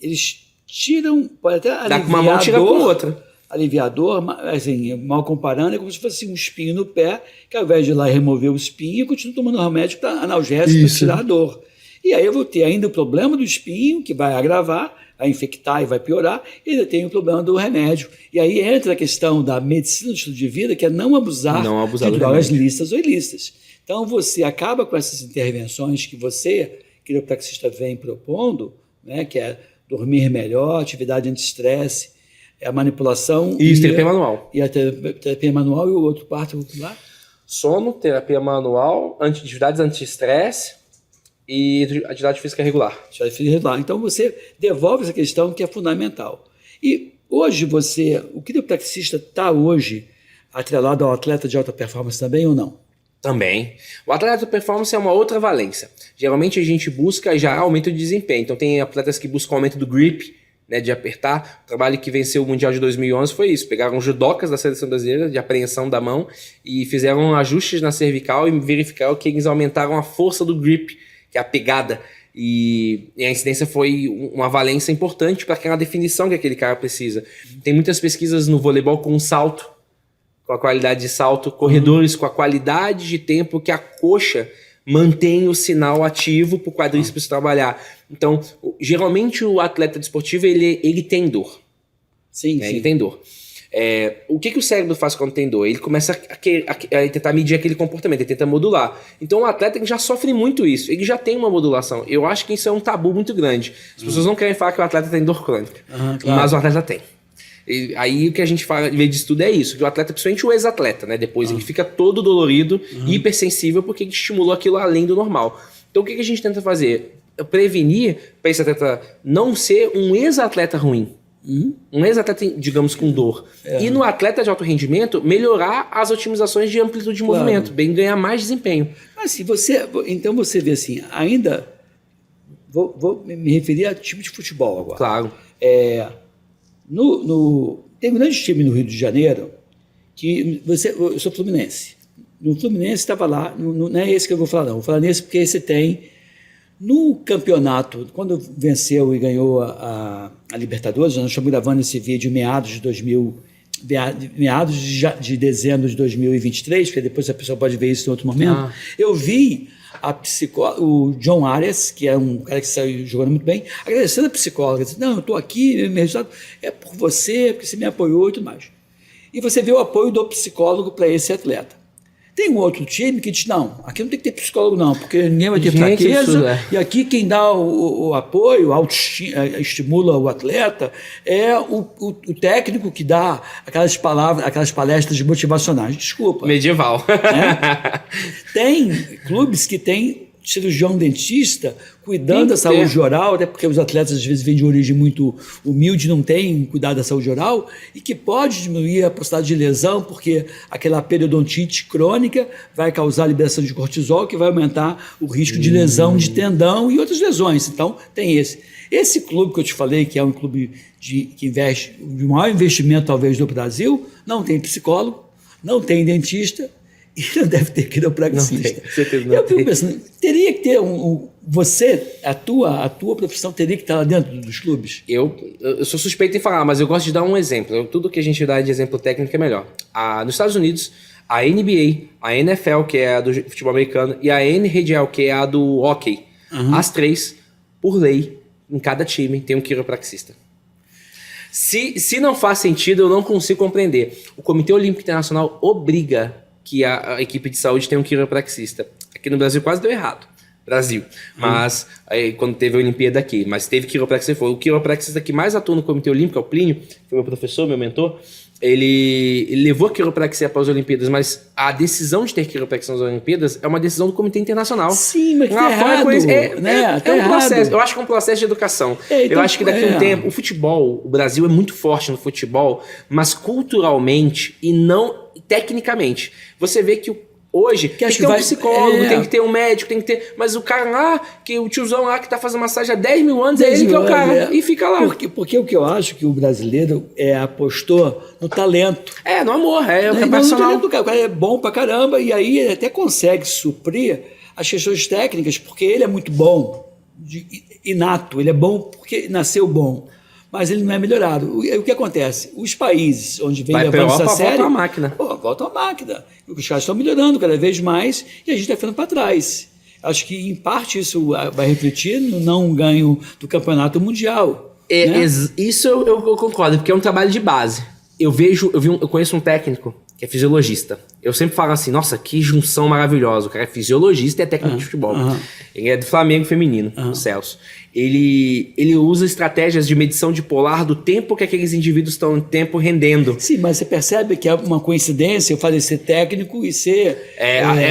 eles tiram, pode até aliviar dá com uma mão, tira com outra. Aliviador, assim, mal comparando, é como se fosse um espinho no pé, que ao invés de ir lá e remover o espinho, eu continuo tomando remédio para analgésico para tirar a dor. E aí eu vou ter ainda o problema do espinho, que vai agravar, vai infectar e vai piorar, e ainda tem o problema do remédio. E aí entra a questão da medicina do estilo de vida, que é não abusar de drogas lícitas ou ilícitas. Então você acaba com essas intervenções que você, quiropraxista, vem propondo, né, que é dormir melhor, atividade anti-estresse, a manipulação... Isso, terapia manual. E a terapia manual e o outro parto lá? Sono, terapia manual, atividades anti-estresse, e atividade física regular. Atividade física regular. Então você devolve essa questão que é fundamental. E hoje o quiropraxista está hoje atrelado ao atleta de alta performance também ou não? Também. O atleta de performance é uma outra valência. Geralmente a gente busca já aumento de desempenho. Então tem atletas que buscam aumento do grip, né, de apertar. O trabalho que venceu o Mundial de 2011 foi isso. Pegaram judocas da seleção brasileira de apreensão da mão e fizeram ajustes na cervical e verificaram que eles aumentaram a força do grip, que é a pegada. E a incidência foi uma valência importante para aquela definição que aquele cara precisa. Tem muitas pesquisas no voleibol com salto, com a qualidade de salto, corredores com a qualidade de tempo que a coxa mantém o sinal ativo para o quadríceps trabalhar. Então, geralmente o atleta desportivo ele tem dor. Sim, né? sim. Ele tem dor. O que o cérebro faz quando tem dor? Ele começa a tentar medir aquele comportamento, ele tenta modular. Então o atleta ele já sofre muito isso, ele já tem uma modulação. Eu acho que isso é um tabu muito grande. As pessoas não querem falar que o atleta tem dor crônica, claro. mas o atleta tem. E aí o que a gente fala de estudo é isso, que o atleta, principalmente o ex-atleta, né? Depois ele fica todo dolorido, hipersensível, porque ele estimulou aquilo além do normal. Então o que a gente tenta fazer? Prevenir para esse atleta não ser um ex-atleta ruim. Um ex-atleta, digamos, com dor. E no atleta de alto rendimento, melhorar as otimizações de amplitude de movimento, bem ganhar mais desempenho. Mas se então você vê assim, ainda vou me referir a time de futebol agora. Claro. Tem um grande time no Rio de Janeiro que eu sou fluminense. No Fluminense estava lá, não é esse que eu vou falar, não. Vou falar nesse porque esse tem. No campeonato, quando venceu e ganhou a Libertadores, nós estamos gravando esse vídeo meados de dezembro de 2023, porque depois a pessoa pode ver isso em outro momento. Eu vi o John Arias, que é um cara que saiu jogando muito bem, agradecendo a psicóloga, disse, não, eu estou aqui, meu resultado é por você, porque você me apoiou e tudo mais. E você vê o apoio do psicólogo para esse atleta. Tem um outro time que diz, não, aqui não tem que ter psicólogo não, porque ninguém vai ter fraqueza, e aqui quem dá o apoio, estimula o atleta, é o técnico que dá aquelas palestras motivacionais. Desculpa. Medieval. Né? Tem clubes que têm cirurgião dentista cuidando da saúde oral, até porque os atletas às vezes vêm de origem muito humilde, não têm cuidado da saúde oral, e que pode diminuir a possibilidade de lesão, porque aquela periodontite crônica vai causar liberação de cortisol, que vai aumentar o risco de lesão de tendão e outras lesões. Então, tem esse. Esse clube que eu te falei, que é um clube que investe, de maior investimento talvez do Brasil, não tem psicólogo, não tem dentista, e não deve ter quiropraxista. Não tem, certeza não eu fico tem. pensando, teria que ter a tua profissão teria que estar lá dentro dos clubes? Eu sou suspeito em falar, mas eu gosto de dar um exemplo. Tudo que a gente dá de exemplo técnico é melhor. Nos Estados Unidos, a NBA, a NFL, que é a do futebol americano, e a NHL, que é a do hockey, as três, por lei, em cada time, tem um quiropraxista. Se não faz sentido, eu não consigo compreender. O Comitê Olímpico Internacional obriga que a equipe de saúde tenha um quiropraxista. Aqui no Brasil quase deu errado. Brasil. Mas, aí, quando teve a Olimpíada aqui, mas teve quiropraxista, foi o quiropraxista que mais atuou no Comitê Olímpico, é o Plínio, que foi meu professor, meu mentor. Ele levou a quiropraxia para as Olimpíadas, mas a decisão de ter quiropraxia nas Olimpíadas é uma decisão do Comitê Internacional. Sim, mas tá errado, né? É um processo. Eu acho que é um processo de educação. Então, eu acho que daqui a um tempo, o futebol, o Brasil é muito forte no futebol, mas culturalmente e não tecnicamente. Você vê que hoje tem que ter um psicólogo, tem que ter um médico, tem que ter... Mas o cara lá, que o tiozão lá que tá fazendo massagem há 10 mil anos, é ele que é o cara, e fica lá. Porque o que eu acho que o brasileiro apostou no talento. No amor, no talento do cara. O cara é bom pra caramba, e aí ele até consegue suprir as questões técnicas, porque ele é muito bom, inato, ele é bom porque nasceu bom. Mas ele não é melhorado. O que acontece? Os países onde vem levando essa série... Volta a máquina. Volta a máquina. Os caras estão melhorando cada vez mais e a gente está ficando para trás. Acho que, em parte, isso vai refletir no não ganho do campeonato mundial. Né? Isso eu concordo, porque é um trabalho de base. Eu conheço um técnico que é fisiologista. Eu sempre falo assim, nossa, que junção maravilhosa. O cara é fisiologista e é técnico de futebol. Ele é do Flamengo feminino, o Celso. Ele usa estratégias de medição dipolar do tempo que aqueles indivíduos estão em tempo rendendo. Sim, mas você percebe que é uma coincidência eu falei ser técnico e ser...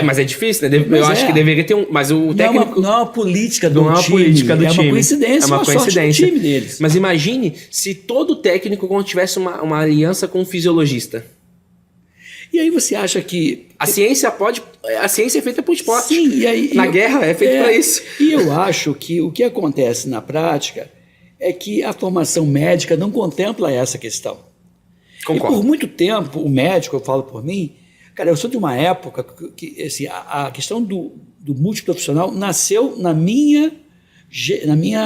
mas é difícil, né? Eu acho que deveria ter um... Mas o técnico... Não é uma política do time. Não é uma política do time. É uma coincidência. É uma coincidência. Do time deles. Mas imagine se todo técnico tivesse uma aliança com um fisiologista. E aí você acha que... A ciência é feita por esporte. Sim, e aí... Na guerra é feito para isso. E eu acho que o que acontece na prática é que a formação médica não contempla essa questão. Concordo. E por muito tempo, o médico, eu falo por mim, cara, eu sou de uma época que assim, a questão do multiprofissional nasceu na minha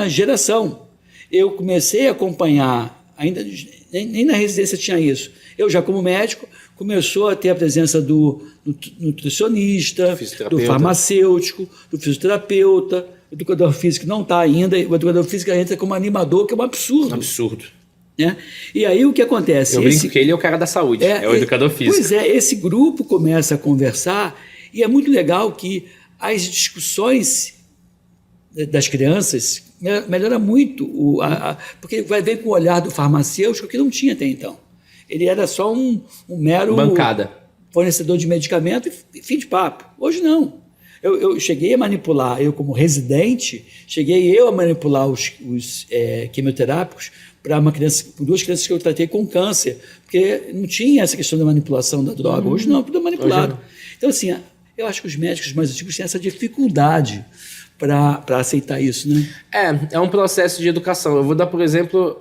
geração. Eu comecei a acompanhar, ainda nem na residência tinha isso. Eu já como médico, começou a ter a presença do nutricionista, do farmacêutico, do fisioterapeuta, o educador físico não está ainda, o educador físico entra como animador, que é um absurdo. Absurdo. Né? E aí o que acontece? Eu brinco que ele é o cara da saúde, é o educador físico. Pois é, esse grupo começa a conversar e é muito legal que as discussões das crianças melhora muito, porque vai ver com o olhar do farmacêutico que não tinha até então. Ele era só um mero bancada, fornecedor de medicamento e fim de papo. Hoje não. Eu cheguei a manipular, eu como residente, cheguei a manipular os quimioterápicos para duas crianças que eu tratei com câncer, porque não tinha essa questão da manipulação da droga. Hoje não, tudo é manipulado. Então, assim, eu acho que os médicos mais antigos têm essa dificuldade para aceitar isso, né? É um processo de educação. Eu vou dar, por exemplo,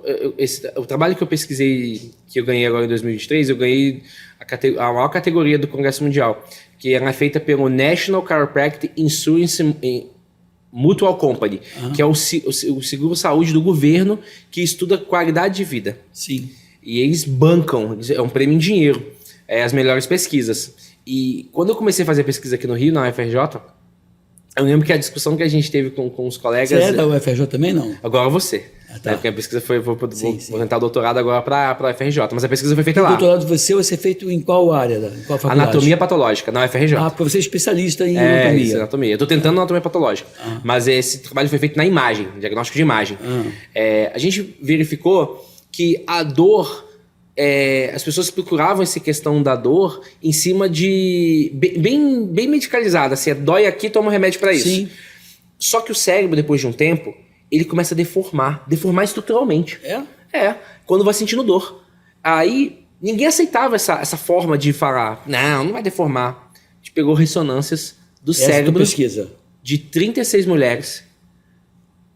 o trabalho que eu pesquisei, que eu ganhei agora em 2023, eu ganhei a maior categoria do Congresso Mundial, que ela é feita pelo National Chiropractic Insurance Mutual Company, que é o seguro-saúde do governo que estuda qualidade de vida. Sim. E eles bancam, é um prêmio em dinheiro, as melhores pesquisas. E quando eu comecei a fazer pesquisa aqui no Rio, na UFRJ, eu lembro que a discussão que a gente teve com os colegas... Você é da UFRJ também, não? Agora você. Tá. Porque a pesquisa vou tentar o doutorado agora para a UFRJ, mas a pesquisa foi feita lá. O doutorado vai ser feito em qual área? Em qual faculdade? Anatomia patológica, na UFRJ. Porque você é especialista em anatomia. Isso, anatomia. Eu estou tentando anatomia patológica, mas esse trabalho foi feito na imagem, diagnóstico de imagem. A gente verificou que a dor... as pessoas procuravam essa questão da dor em cima de... Bem medicalizada, assim, dói aqui, toma um remédio para isso. Sim. Só que o cérebro, depois de um tempo, ele começa a deformar estruturalmente. Quando vai sentindo dor. Aí, ninguém aceitava essa forma de falar, não vai deformar. A gente pegou ressonâncias do cérebro pesquisa de 36 mulheres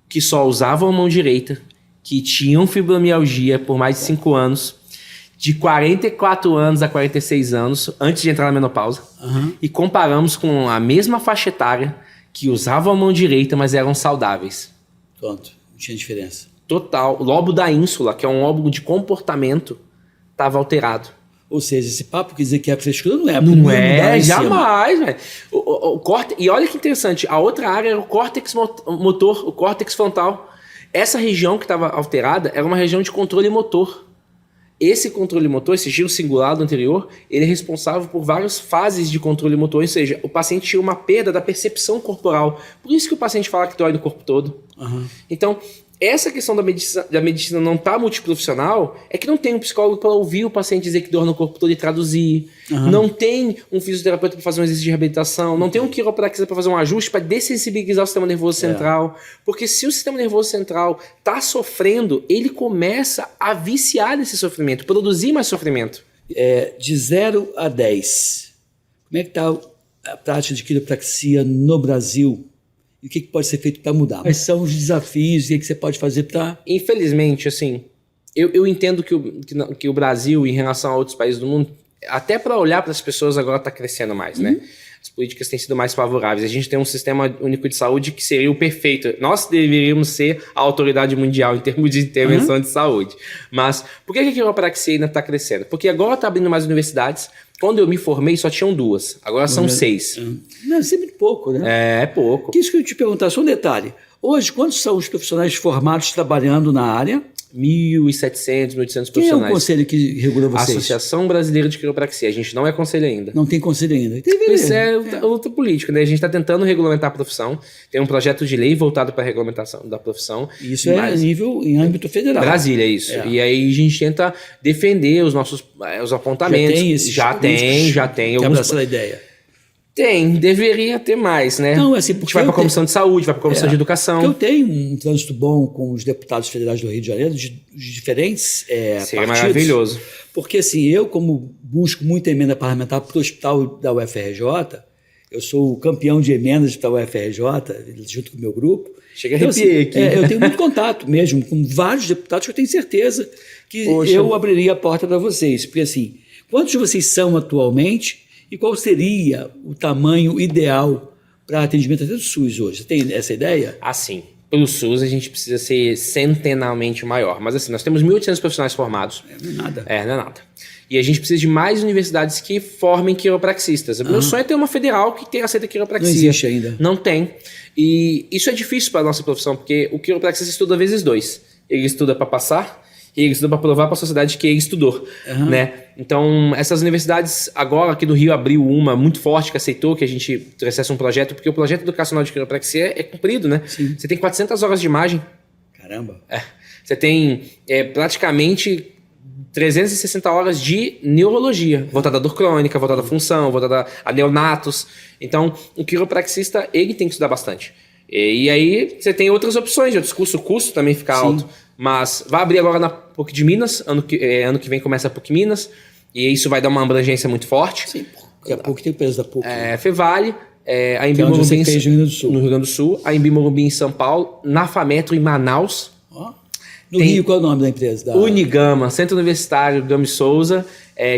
que só usavam a mão direita, que tinham fibromialgia por mais de 5 anos, de 44 anos a 46 anos, antes de entrar na menopausa, e comparamos com a mesma faixa etária que usavam a mão direita, mas eram saudáveis. Pronto, não tinha diferença. Total. O lobo da ínsula, que é um lobo de comportamento, estava alterado. Ou seja, esse papo quer dizer que a frescura não é. Não é, jamais, velho. E olha que interessante, a outra área era o córtex motor, o córtex frontal. Essa região que estava alterada era uma região de controle motor. Esse controle motor, esse giro singular do anterior, ele é responsável por várias fases de controle motor, ou seja, o paciente tinha uma perda da percepção corporal. Por isso que o paciente fala que dói no corpo todo. Então, essa questão da medicina não estar multiprofissional é que não tem um psicólogo para ouvir o paciente dizer que dor no corpo todo e traduzir. Não tem um fisioterapeuta para fazer um exercício de reabilitação. Não tem um quiropraxista para fazer um ajuste para dessensibilizar o sistema nervoso central. Porque se o sistema nervoso central está sofrendo, ele começa a viciar nesse sofrimento, produzir mais sofrimento. De 0 a 10, como é que está a prática de quiropraxia no Brasil? E o que pode ser feito para mudar? Quais são os desafios e o que você pode fazer para... Infelizmente, assim, eu entendo que o Brasil, em relação a outros países do mundo, até para olhar para as pessoas agora está crescendo mais, né? As políticas têm sido mais favoráveis. A gente tem um sistema único de saúde que seria o perfeito. Nós deveríamos ser a autoridade mundial em termos de intervenção de saúde. Mas por que a quiropraxia ainda está crescendo? Porque agora está abrindo mais universidades. Quando eu me formei, só tinham 2. Agora são 6. Não, isso é muito pouco, né? É pouco. Que isso que eu te perguntar, só um detalhe. Hoje, quantos são os profissionais formados trabalhando na área? 1.700, 1.800 profissionais. Quem é o conselho que regula vocês? A Associação Brasileira de Quiropraxia. A gente não é conselho ainda. Não tem conselho ainda. Isso é luta política, né? A gente está tentando regulamentar a profissão. Tem um projeto de lei voltado para a regulamentação da profissão. Isso é em âmbito federal. Brasília, isso. E aí a gente tenta defender os apontamentos. Já tem Já tem. Quer abraçar a ideia? Deveria ter mais, né? Não, assim, a gente porque vai para a eu comissão de saúde, vai para a comissão de educação. Porque eu tenho um trânsito bom com os deputados federais do Rio de Janeiro, de diferentes Seria partidos. maravilhoso. Porque assim, eu como busco muita emenda parlamentar para o hospital da UFRJ, eu sou o campeão de emendas para a UFRJ, junto com o meu grupo. Chega a arrepiar aqui. Eu tenho muito contato mesmo com vários deputados que eu tenho certeza que Poxa. eu abriria a porta para vocês. Porque assim, quantos de vocês são atualmente e qual seria o tamanho ideal para atendimento até do SUS hoje? Você tem essa ideia? Assim, pelo SUS a gente precisa ser centenalmente maior. Mas assim, nós temos 1.800 profissionais formados. Não é nada. Não é nada. E a gente precisa de mais universidades que formem quiropraxistas. O meu sonho é ter uma federal que aceita quiropraxia. Não existe ainda. Não tem. E isso é difícil para a nossa profissão, porque o quiropraxista estuda vezes 2. Ele estuda para passar e ele estuda para provar para a sociedade que ele estudou. Né? Então, essas universidades, agora aqui no Rio abriu uma muito forte que aceitou que a gente trouxesse um projeto, porque o projeto educacional de quiropraxia é cumprido, né? Sim. Você tem 400 horas de imagem. Caramba. Você tem praticamente 360 horas de neurologia, voltada à dor crônica, voltada à função, voltada a neonatos. Então, o quiropraxista, ele tem que estudar bastante. E aí, você tem outras opções de outros cursos. O custo também fica alto. Mas vai abrir agora na PUC de Minas. Ano que vem começa a PUC Minas. E isso vai dar uma abrangência muito forte. Sim, porque a PUC tem o peso da PUC. Fevale, a Embi onde Morumbi você fez no Rio Grande do Sul. No Rio Grande do Sul. A Embi Morumbi em São Paulo. Na Fametro em Manaus. No Rio, qual é o nome da empresa? Unigama, Centro Universitário Gami Souza,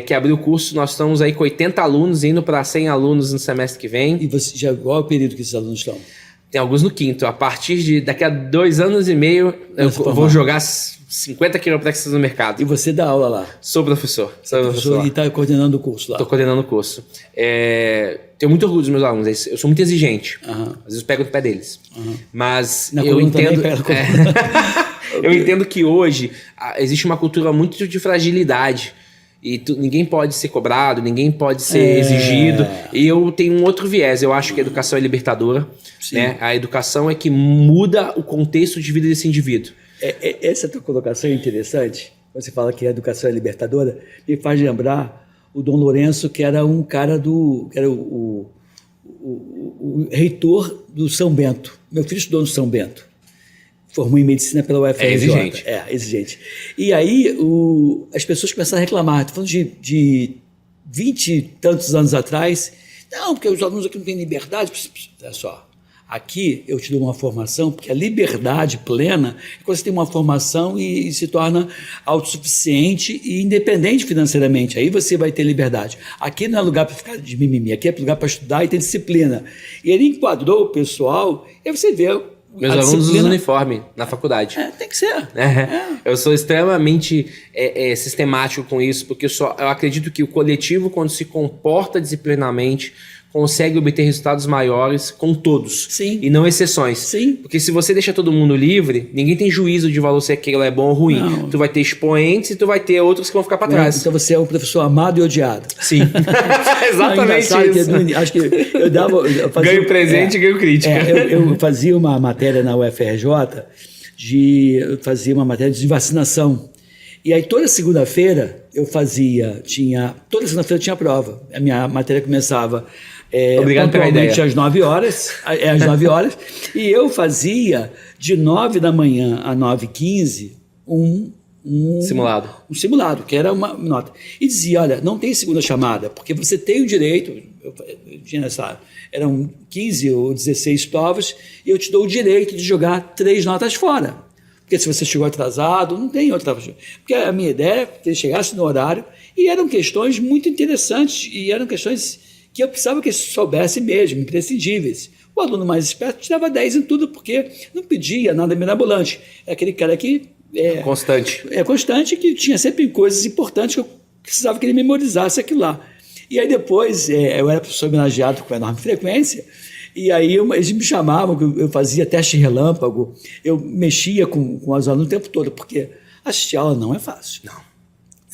que abriu o curso. Nós estamos aí com 80 alunos, indo para 100 alunos no semestre que vem. E você, qual é o período que esses alunos estão? Tem alguns no quinto. A partir de daqui a 2 anos e meio, eu vou jogar 50 quiropraxistas no mercado. E você dá aula lá? Sou professor. E está coordenando o curso lá? Estou coordenando o curso. Tenho muito orgulho dos meus alunos. Eu sou muito exigente. Às vezes eu pego no pé deles. Mas eu entendo... Eu entendo que hoje existe uma cultura muito de fragilidade. E ninguém pode ser cobrado, ninguém pode ser exigido. E eu tenho um outro viés. Eu acho que a educação é libertadora. Né? A educação é que muda o contexto de vida desse indivíduo. Essa tua colocação é interessante. Você fala que a educação é libertadora. Me faz lembrar o Dom Lourenço, que era um cara que era o reitor do São Bento. Meu filho estudou no São Bento. Formou em medicina pela UFRJ. É exigente. Exigente. E aí as pessoas começaram a reclamar. Estou falando de 20 e tantos anos atrás. Não, porque os alunos aqui não têm liberdade. Olha só. Aqui eu te dou uma formação, porque a liberdade plena é quando você tem uma formação e se torna autossuficiente e independente financeiramente. Aí você vai ter liberdade. Aqui não é lugar para ficar de mimimi, aqui é lugar para estudar e ter disciplina. E ele enquadrou o pessoal, e aí você vê... Meus alunos usam uniforme na faculdade. Tem que ser. Eu sou extremamente sistemático com isso, porque eu acredito que o coletivo, quando se comporta disciplinamente, consegue obter resultados maiores com todos. Sim. E não exceções. Sim. Porque se você deixa todo mundo livre, ninguém tem juízo de valor se aquilo é bom ou ruim. Não. Tu vai ter expoentes e tu vai ter outros que vão ficar para trás. Então você é um professor amado e odiado. Sim. Exatamente isso. Acho que eu fazia, ganho presente e ganho crítica. Eu fazia uma matéria na UFRJ, eu fazia uma matéria de vacinação. E aí toda segunda-feira toda segunda-feira tinha prova. A minha matéria começava Obrigado pela ideia. às 9 horas, e eu fazia de 9 da manhã a 9h15 um simulado, que era uma nota. E dizia, olha, não tem segunda chamada, porque você tem o direito, eu tinha eram 15 ou 16 provas, e eu te dou o direito de jogar 3 notas fora. Porque se você chegou atrasado, não tem outra. Porque a minha ideia é que ele chegasse no horário, e eram questões muito interessantes, e eram questões que eu precisava que ele soubesse mesmo, imprescindíveis. O aluno mais esperto tirava 10 em tudo, porque não pedia nada mirabolante. É aquele cara que... constante, que tinha sempre coisas importantes que eu precisava que ele memorizasse aquilo lá. E aí depois, eu era professor homenageado com enorme frequência, e aí eles me chamavam, eu fazia teste relâmpago, eu mexia com os alunos o tempo todo, porque assistir aula não é fácil. Não.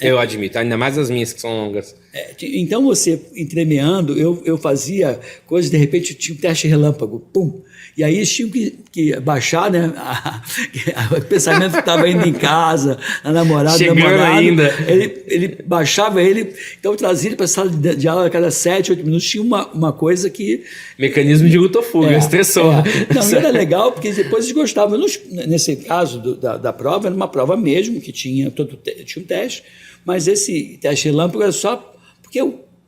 Eu admito, ainda mais as minhas que são longas. Então você, entremeando, eu fazia coisas, de repente tinha um teste relâmpago, pum. E aí eles tinham que baixar, né? O pensamento que estava indo em casa, a namorada, ainda. Ele baixava ele, então eu trazia ele para a sala de aula a cada 7, 8 minutos. Tinha uma coisa que. Mecanismo de luta-fuga, estressor. Não, era legal, porque depois eles gostavam. Nesse caso da prova, era uma prova mesmo, que tinha um teste, mas esse teste relâmpago era só porque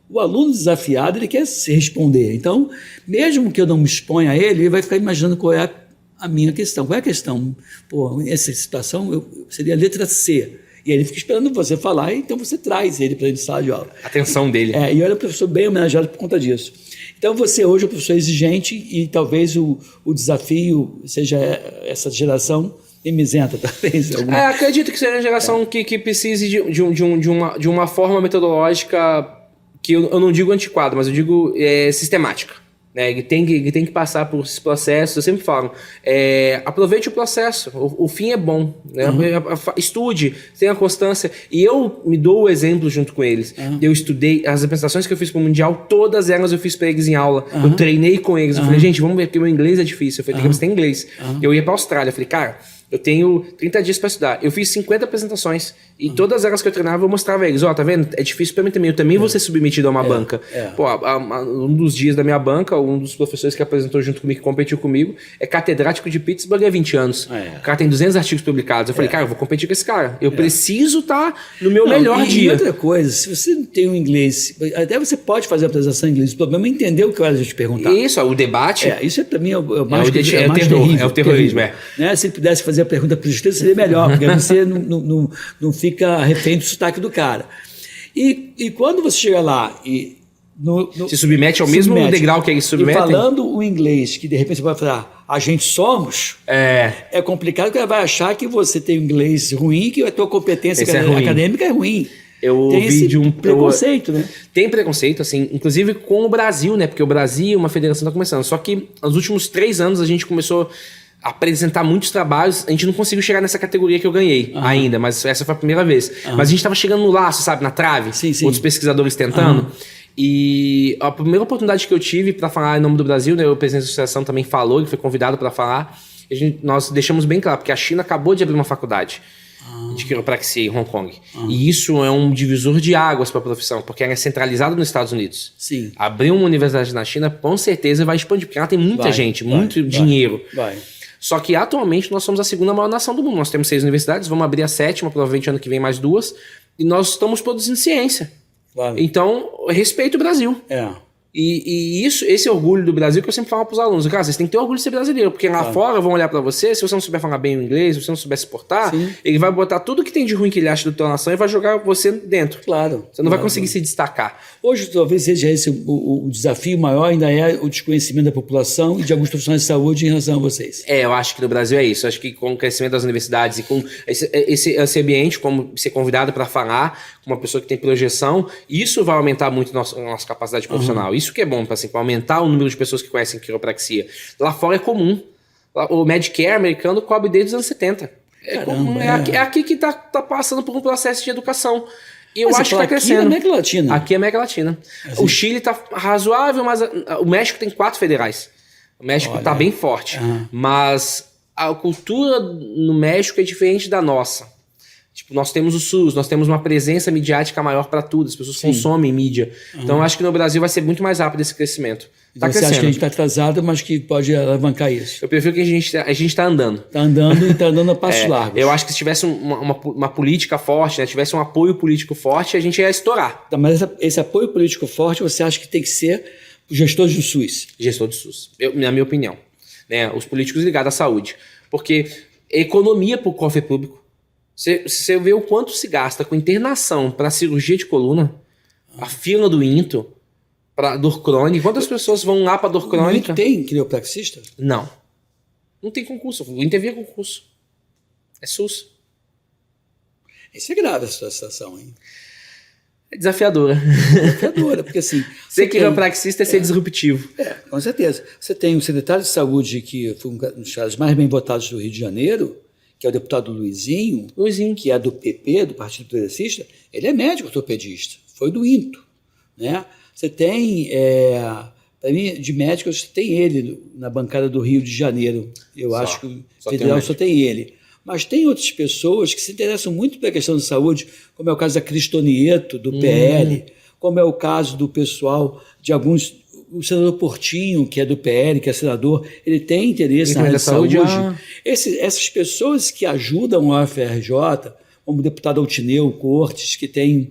o aluno desafiado, ele quer se responder. Então, mesmo que eu não me exponha a ele vai ficar imaginando qual é a minha questão. Qual é a questão? Pô, nessa situação, seria a letra C. E aí ele fica esperando você falar, e então você traz ele para a sala de aula. A atenção dele. E olha, o professor bem homenageado por conta disso. Então, você hoje é um professor exigente e talvez o desafio seja essa geração mimizenta, talvez. Acredito que seja uma geração que precise de uma forma metodológica que eu não digo antiquada, mas eu digo sistemática. Né? Ele tem que passar por esses processos. Eu sempre falo, aproveite o processo, o fim é bom. Né? Estude, tenha constância. E eu me dou o exemplo junto com eles. Eu estudei, as apresentações que eu fiz para o Mundial, todas elas eu fiz para eles em aula. Eu treinei com eles. Eu falei, gente, vamos ver, porque o meu inglês é difícil. Eu falei, tem que ter inglês. Eu ia para a Austrália. Eu falei, cara, eu tenho 30 dias para estudar. Eu fiz 50 apresentações e todas elas que eu treinava eu mostrava a eles. Tá vendo? É difícil para mim também. Eu também vou ser submetido a uma banca. Pô, um dos dias da minha banca, um dos professores que apresentou junto comigo, que competiu comigo, é catedrático de Pittsburgh há 20 anos. O cara tem 200 artigos publicados. Eu falei, cara, eu vou competir com esse cara. Eu preciso estar no meu melhor dia. E outra coisa, se você não tem um inglês, até você pode fazer a apresentação em inglês. O problema é entender o que eu ia te perguntar. Isso, o debate. Isso para mim é o mais terror, é o terrorismo. Né? Se ele pudesse fazer a pergunta para o justiça, seria melhor, porque você não fica refém do sotaque do cara. E quando você chega lá e... se submete ao mesmo degrau que eles submetem. E falando o inglês, que de repente você vai falar, a gente somos, é complicado, porque ele vai achar que você tem um inglês ruim, que a tua competência acadêmica é ruim. Eu ouvi de um preconceito, né? Tem preconceito, assim, inclusive com o Brasil, né? Porque o Brasil, uma federação está começando. Só que nos últimos 3 anos a gente começou a apresentar muitos trabalhos. A gente não conseguiu chegar nessa categoria que eu ganhei ainda, mas essa foi a primeira vez. Mas a gente estava chegando no laço, sabe? Na trave. Sim. Outros pesquisadores tentando. E a primeira oportunidade que eu tive para falar em nome do Brasil, né? O presidente da associação também falou, ele foi convidado para falar. Nós deixamos bem claro, porque a China acabou de abrir uma faculdade de quiropraxia em Hong Kong. E isso é um divisor de águas para a profissão, porque ela é centralizada nos Estados Unidos. Sim. Abrir uma universidade na China, com certeza vai expandir, porque lá tem muita gente, muito dinheiro. Só que atualmente nós somos a 2ª maior nação do mundo. Nós temos 6 universidades, vamos abrir a 7ª, provavelmente ano que vem mais 2. E nós estamos produzindo ciência. Então, respeito o Brasil. E esse orgulho do Brasil que eu sempre falo para os alunos. Cara, vocês têm que ter orgulho de ser brasileiro, porque lá fora vão olhar para você, se você não souber falar bem o inglês, se você não souber se portar, ele vai botar tudo que tem de ruim que ele acha da tua nação e vai jogar você dentro. Você não vai conseguir se destacar. Hoje, talvez seja esse o desafio maior, ainda é o desconhecimento da população e de alguns profissionais de saúde em relação a vocês. Eu acho que no Brasil é isso. Eu acho que com o crescimento das universidades e com esse ambiente, como ser convidado para falar com uma pessoa que tem projeção, isso vai aumentar muito a nossa capacidade profissional. Isso que é bom, assim, para aumentar o número de pessoas que conhecem quiropraxia. Lá fora é comum. O Medicare americano cobre desde os anos 70. É aqui que está passando por um processo de educação. E eu acho que está crescendo. Aqui é América Latina. Aqui é América Latina. O Chile está razoável, mas o México tem 4 federais. O México está bem forte. Mas a cultura no México é diferente da nossa. Tipo, nós temos o SUS, nós temos uma presença midiática maior para tudo, as pessoas consomem mídia. Então, eu acho que no Brasil vai ser muito mais rápido esse crescimento. Tá crescendo. Você acha que a gente está atrasado, mas que pode alavancar isso? Eu prefiro que a gente está andando. Está andando e está andando a passos largos. Eu acho que se tivesse uma política forte, né, tivesse um apoio político forte, a gente ia estourar. Mas esse apoio político forte, você acha que tem que ser os gestores do SUS? Gestor do SUS, na minha opinião. Né, os políticos ligados à saúde. Porque economia para o cofre público. Você vê o quanto se gasta com internação para cirurgia de coluna, a fila do INTO, para dor crônica. Quantas pessoas vão lá para dor crônica? Não tem quiropraxista? Não. Não tem concurso. O INTO é concurso. É SUS. Isso é grave essa situação, hein? É desafiadora. Desafiadora, porque assim... Ser quiropraxista é ser disruptivo. Com certeza. Você tem um secretário de saúde que foi um dos caras mais bem votados do Rio de Janeiro, que é o deputado Luizinho, que é do PP, do Partido Progressista. Ele é médico ortopedista, foi do INTO. né? Você tem, para mim, de médico, você tem ele na bancada do Rio de Janeiro. Eu acho que o federal só tem ele. Mas tem outras pessoas que se interessam muito pela questão de saúde, como é o caso da Cristonieto, do PL, como é o caso do pessoal de alguns... O senador Portinho, que é do PL, que é senador, ele tem interesse na área de saúde. Essas pessoas que ajudam a UFRJ, como o deputado Altineu Cortes, que tem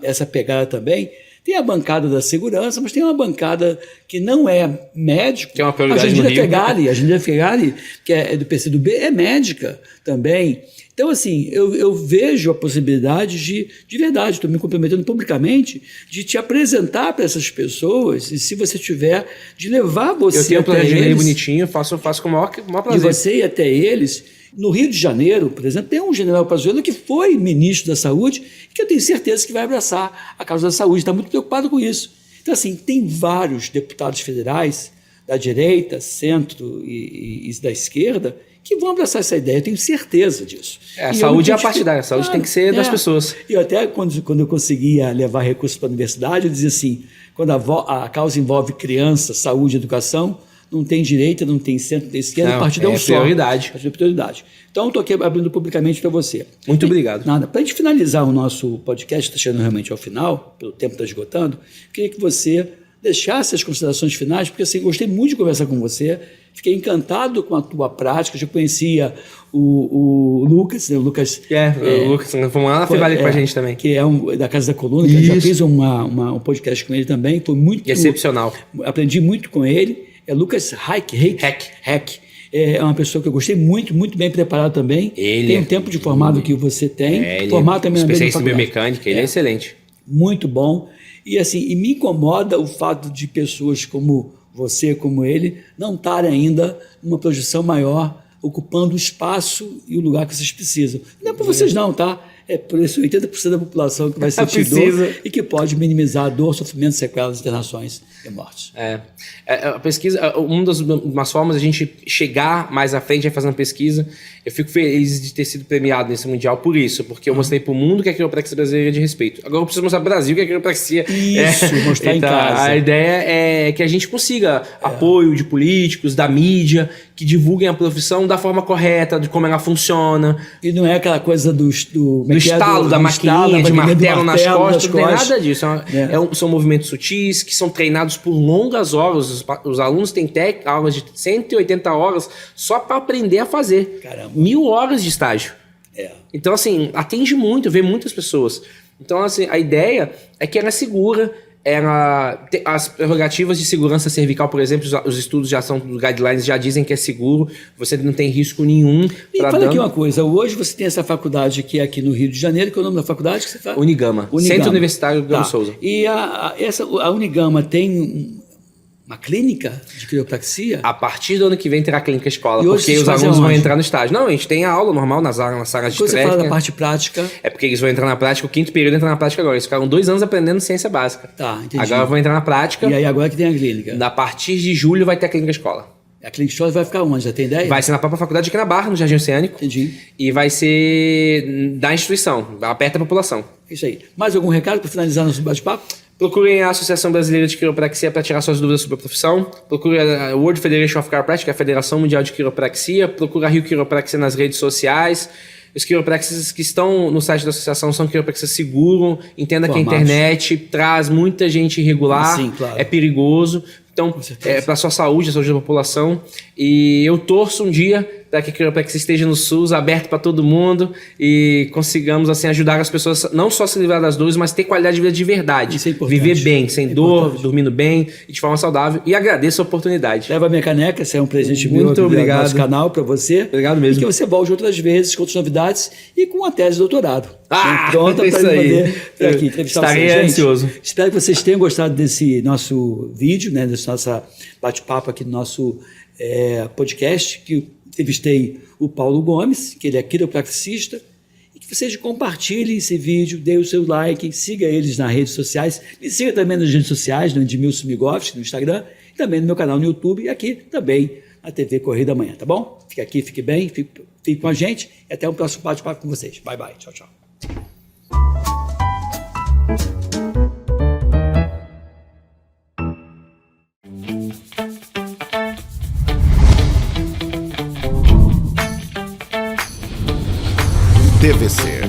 essa pegada também, tem a bancada da segurança, mas tem uma bancada que não é médico. Que é uma prioridade no Rio. A Jandira Fegali, que é do PCdoB, é médica também. Então, assim, eu vejo a possibilidade de verdade, estou me comprometendo publicamente, de te apresentar para essas pessoas, e se você tiver, de levar você até eles. Eu tenho um plano de lei bonitinho, faço com o maior prazer. E você ir até eles. No Rio de Janeiro, por exemplo, tem um general Pazuello que foi ministro da Saúde, que eu tenho certeza que vai abraçar a causa da saúde, está muito preocupado com isso. Então, assim, tem vários deputados federais da direita, centro e da esquerda, que vão abraçar essa ideia, eu tenho certeza disso. A saúde é a partidária, a saúde tem que ser das pessoas. E até quando eu conseguia levar recursos para a universidade, eu dizia assim, quando a causa envolve criança, saúde e educação, não tem direita, não tem centro, não tem esquerda, o partido é um só. Prioridade. É prioridade. Então, estou aqui abrindo publicamente para você. Muito obrigado. Nada. Para a gente finalizar o nosso podcast, está chegando realmente ao final, pelo tempo está esgotando, queria que você deixasse as considerações finais, porque assim, gostei muito de conversar com você, fiquei encantado com a tua prática, já conhecia o Lucas, né? O Lucas... o Lucas, vamos lá na Fevale com a gente também. Que é da Casa da Coluna, que eu já fiz um podcast com ele também, foi muito... Excepcional. Aprendi muito com ele, é Lucas Heck. É uma pessoa que eu gostei muito, muito bem preparado também. Tem um tempo de formado que você tem. Formado também na especialista em biomecânica, ele é excelente. Muito bom. E assim, e me incomoda o fato de pessoas como você, como ele, não estarem ainda numa projeção maior, ocupando o espaço e o lugar que vocês precisam. Não é por vocês não, tá? É por isso 80% da população que vai sentir dor e que pode minimizar a dor, sofrimento, sequelas, internações e mortes. A pesquisa, uma das formas de a gente chegar mais à frente é fazendo pesquisa. Eu fico feliz de ter sido premiado nesse Mundial por isso, porque eu mostrei para o mundo que a quiropraxia brasileira é de respeito. Agora eu preciso mostrar para o Brasil que a quiropraxia mostrar então, em casa. A ideia é que a gente consiga apoio de políticos, da mídia, que divulguem a profissão da forma correta, de como ela funciona. E não é aquela coisa do estalo, da maquininha, de martelo nas costas, não tem nada disso. São movimentos sutis, que são treinados por longas horas. Os alunos têm aulas de 180 horas só para aprender a fazer. Caramba. 1000 horas de estágio. Então, assim, atende muito, vê muitas pessoas. Então, assim, a ideia é que ela é segura, as prerrogativas de segurança cervical, por exemplo, os estudos já são, os guidelines já dizem que é seguro, você não tem risco nenhum. E fala aqui uma coisa, hoje você tem essa faculdade que é aqui no Rio de Janeiro, que é o nome da faculdade que você faz? Unigama. Centro Universitário Gama Souza. E a Unigama tem uma clínica de quiropraxia? A partir do ano que vem terá clínica escola, porque os alunos vão entrar no estágio. Não, a gente tem a aula normal nas salas de técnica. Você fala da parte prática? É porque eles vão entrar na prática, o 5º período entra na prática agora. Eles ficaram 2 anos aprendendo ciência básica. Tá, entendi. Agora vão entrar na prática. E aí agora que tem a clínica? A partir de julho vai ter a clínica escola. A clínica escola vai ficar onde? Já tem ideia? Vai ser na própria faculdade aqui na Barra, no Jardim Oceânico. Entendi. E vai ser da instituição, aperta a população. Isso aí. Mais algum recado para finalizar nosso bate-papo? Procurem a Associação Brasileira de Quiropraxia para tirar suas dúvidas sobre a profissão. Procure a World Federation of Chiropractic, a Federação Mundial de Quiropraxia. Procure a Rio Quiropraxia nas redes sociais. Os quiropraxistas que estão no site da associação são quiropraxistas seguros. Entenda que a internet traz muita gente irregular, sim, claro. É perigoso. Então, é para a sua saúde, a saúde da população. E eu torço um dia para que a quiropraxia esteja no SUS, aberto para todo mundo e consigamos assim ajudar as pessoas não só a se livrar das dores, mas ter qualidade de vida de verdade. Isso é importante. Viver bem, sem dor, dormindo bem e de forma saudável. E agradeço a oportunidade. Leva a minha caneca, esse é um presente meu Muito obrigado. Do nosso canal para você. Obrigado mesmo. E que você volte outras vezes com outras novidades e com a tese de doutorado. Pronta para poder aqui entrevistar vocês. Estarei ansioso. Espero que vocês tenham gostado desse nosso vídeo, né, desse nosso bate-papo aqui no nosso podcast, que entrevistei o Paulo Gomes, que ele é quiropraxista, e que vocês compartilhem esse vídeo, deem o seu like, siga eles nas redes sociais, me siga também nas redes sociais, no Edmilson Migovski, no Instagram, e também no meu canal no YouTube, e aqui também na TV Correio da Manhã, tá bom? Fique aqui, fique bem, fique com a gente, e até o próximo bate-papo com vocês. Bye, bye. Tchau, tchau. TVC,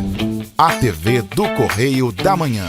a TV do Correio da Manhã.